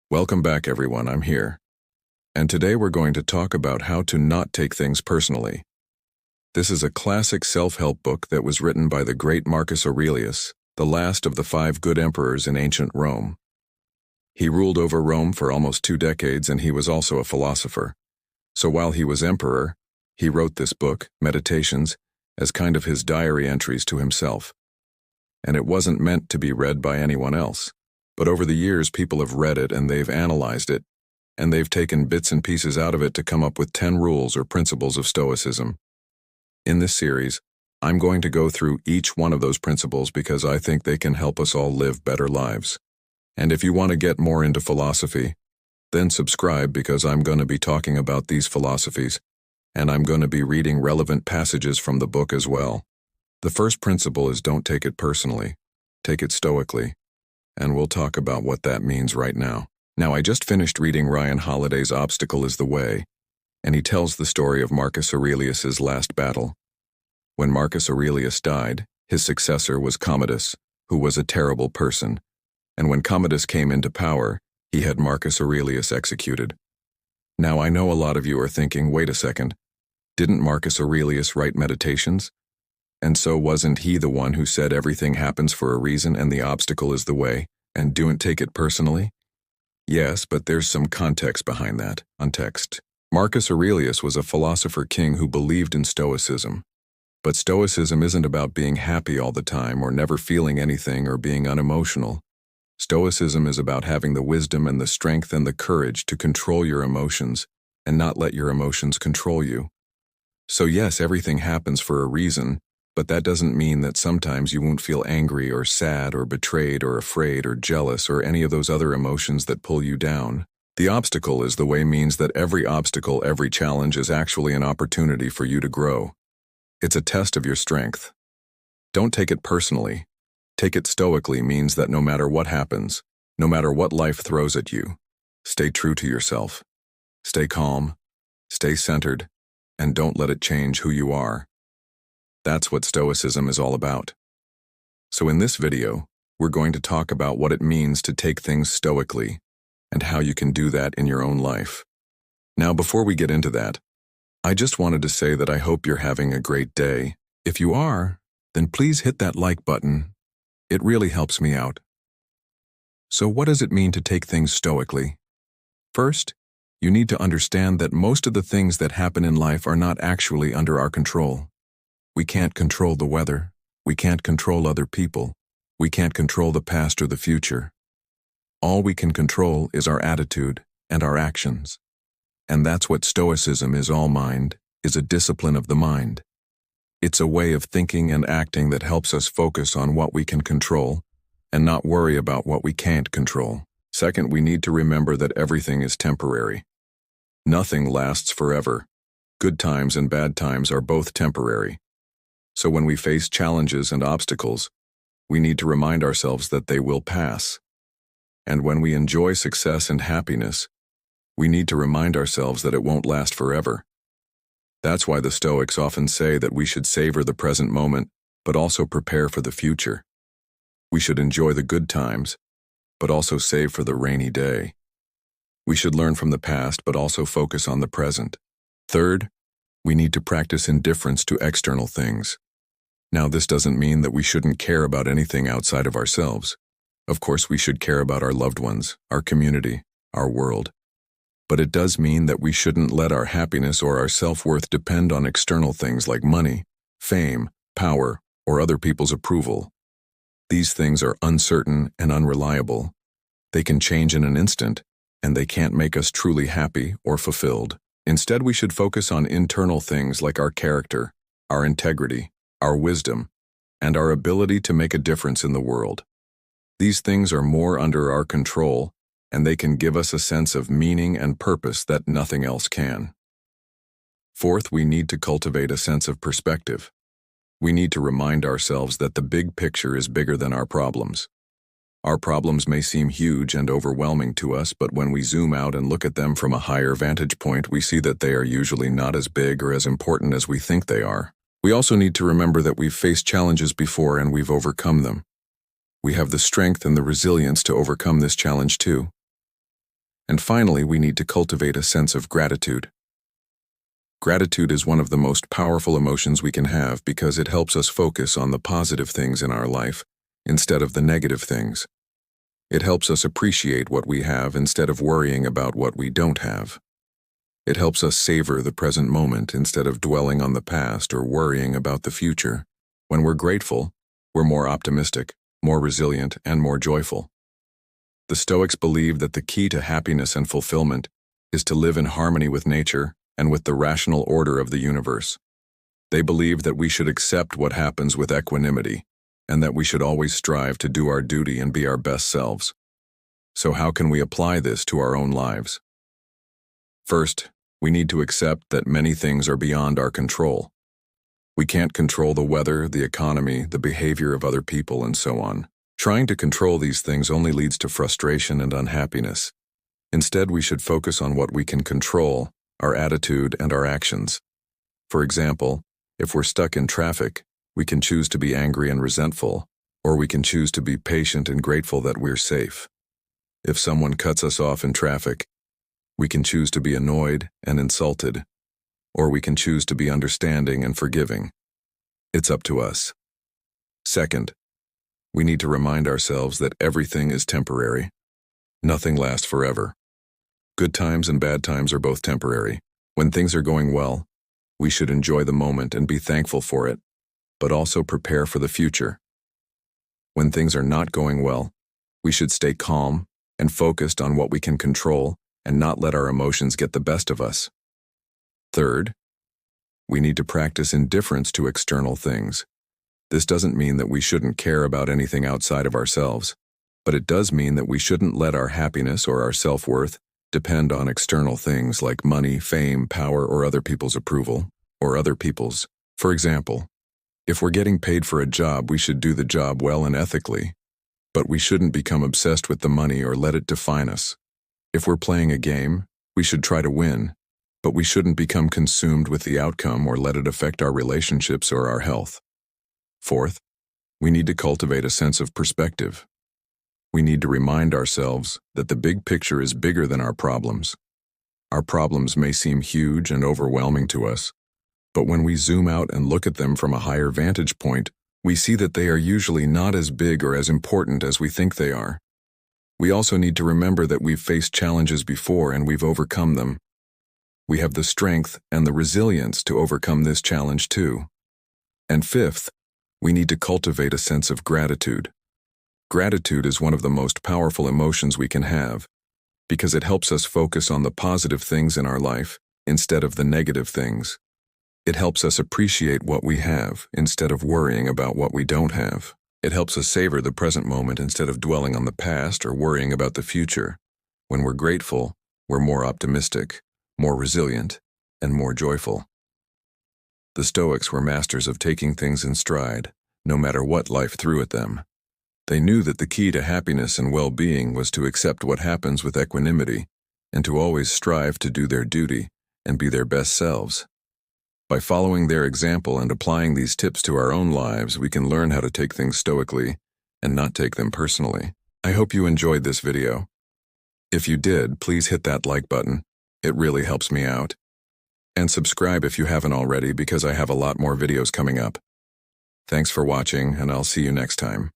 Welcome back, everyone. I'm here. And today we're going to talk about how to not take things personally. This is a classic self-help book that was written by the great Marcus Aurelius, the last of the 5 good emperors in ancient Rome. He ruled over Rome for almost 2 decades, and he was also a philosopher. So while he was emperor, he wrote this book, Meditations, as kind of his diary entries to himself. And it wasn't meant to be read by anyone else. But over the years, people have read it and they've analyzed it, and they've taken bits and pieces out of it to come up with 10 rules or principles of Stoicism. In this series, I'm going to go through each one of those principles because I think they can help us all live better lives. And if you want to get more into philosophy, then subscribe because I'm going to be talking about these philosophies, and I'm going to be reading relevant passages from the book as well. The first principle is don't take it personally. Take it stoically. And we'll talk about what that means right now. Now, I just finished reading Ryan Holiday's Obstacle is the Way, and he tells the story of Marcus Aurelius's last battle. When Marcus Aurelius died, his successor was Commodus, who was a terrible person, and when Commodus came into power, he had Marcus Aurelius executed. Now, I know a lot of you are thinking, wait a second, didn't Marcus Aurelius write Meditations? And so wasn't he the one who said everything happens for a reason and the obstacle is the way, and don't take it personally? Yes, but there's some context behind that. Context. Marcus Aurelius was a philosopher king who believed in Stoicism. But Stoicism isn't about being happy all the time or never feeling anything or being unemotional. Stoicism is about having the wisdom and the strength and the courage to control your emotions and not let your emotions control you. So yes, everything happens for a reason, but that doesn't mean that sometimes you won't feel angry or sad or betrayed or afraid or jealous or any of those other emotions that pull you down. The obstacle is the way means that every obstacle, every challenge is actually an opportunity for you to grow. It's a test of your strength. Don't take it personally. Take it stoically means that no matter what happens, no matter what life throws at you, stay true to yourself. Stay calm, stay centered, and don't let it change who you are. That's what Stoicism is all about. So in this video, we're going to talk about what it means to take things stoically and how you can do that in your own life. Now, before we get into that, I just wanted to say that I hope you're having a great day. If you are, then please hit that like button. It really helps me out. So what does it mean to take things stoically? First, you need to understand that most of the things that happen in life are not actually under our control. We can't control the weather. We can't control other people. We can't control the past or the future. All we can control is our attitude and our actions. And that's what Stoicism is. All mind is a discipline of the mind. It's a way of thinking and acting that helps us focus on what we can control and not worry about what we can't control. Second, we need to remember that everything is temporary. Nothing lasts forever. Good times and bad times are both temporary. So when we face challenges and obstacles, we need to remind ourselves that they will pass. And when we enjoy success and happiness, we need to remind ourselves that it won't last forever. That's why the Stoics often say that we should savor the present moment, but also prepare for the future. We should enjoy the good times, but also save for the rainy day. We should learn from the past, but also focus on the present. Third, we need to practice indifference to external things. Now, this doesn't mean that we shouldn't care about anything outside of ourselves. Of course, we should care about our loved ones, our community, our world. But it does mean that we shouldn't let our happiness or our self-worth depend on external things like money, fame, power, or other people's approval. These things are uncertain and unreliable. They can change in an instant, and they can't make us truly happy or fulfilled. Instead, we should focus on internal things like our character, our integrity, our wisdom, and our ability to make a difference in the world. These things are more under our control, and they can give us a sense of meaning and purpose that nothing else can. Fourth, we need to cultivate a sense of perspective. We need to remind ourselves that the big picture is bigger than our problems. Our problems may seem huge and overwhelming to us, but when we zoom out and look at them from a higher vantage point, we see that they are usually not as big or as important as we think they are. We also need to remember that we've faced challenges before and we've overcome them. We have the strength and the resilience to overcome this challenge too. And finally, we need to cultivate a sense of gratitude. Gratitude is one of the most powerful emotions we can have because it helps us focus on the positive things in our life instead of the negative things. It helps us appreciate what we have instead of worrying about what we don't have. It helps us savor the present moment instead of dwelling on the past or worrying about the future. When we're grateful, we're more optimistic, more resilient, and more joyful. The Stoics believe that the key to happiness and fulfillment is to live in harmony with nature and with the rational order of the universe. They believe that we should accept what happens with equanimity, and that we should always strive to do our duty and be our best selves. So how can we apply this to our own lives? First, we need to accept that many things are beyond our control. We can't control the weather, the economy, the behavior of other people, and so on. Trying to control these things only leads to frustration and unhappiness. Instead, we should focus on what we can control, our attitude and our actions. For example, if we're stuck in traffic, we can choose to be angry and resentful, or we can choose to be patient and grateful that we're safe. If someone cuts us off in traffic, we can choose to be annoyed and insulted, or we can choose to be understanding and forgiving. It's up to us. Second, we need to remind ourselves that everything is temporary. Nothing lasts forever. Good times and bad times are both temporary. When things are going well, we should enjoy the moment and be thankful for it, but also prepare for the future. When things are not going well, we should stay calm and focused on what we can control and not let our emotions get the best of us. Third, we need to practice indifference to external things. This doesn't mean that we shouldn't care about anything outside of ourselves, but it does mean that we shouldn't let our happiness or our self-worth depend on external things like money, fame, power, or other people's approval, or other people's. For example, if we're getting paid for a job, we should do the job well and ethically, but we shouldn't become obsessed with the money or let it define us. If we're playing a game, we should try to win, but we shouldn't become consumed with the outcome or let it affect our relationships or our health. Fourth, we need to cultivate a sense of perspective. We need to remind ourselves that the big picture is bigger than our problems. Our problems may seem huge and overwhelming to us, but when we zoom out and look at them from a higher vantage point, we see that they are usually not as big or as important as we think they are. We also need to remember that we've faced challenges before and we've overcome them. We have the strength and the resilience to overcome this challenge too. And fifth, we need to cultivate a sense of gratitude. Gratitude is one of the most powerful emotions we can have because it helps us focus on the positive things in our life instead of the negative things. It helps us appreciate what we have instead of worrying about what we don't have. It helps us savor the present moment instead of dwelling on the past or worrying about the future. When we're grateful, we're more optimistic, more resilient, and more joyful. The Stoics were masters of taking things in stride, no matter what life threw at them. They knew that the key to happiness and well-being was to accept what happens with equanimity and to always strive to do their duty and be their best selves. By following their example and applying these tips to our own lives, we can learn how to take things stoically and not take them personally. I hope you enjoyed this video. If you did, please hit that like button. It really helps me out. And subscribe if you haven't already because I have a lot more videos coming up. Thanks for watching, and I'll see you next time.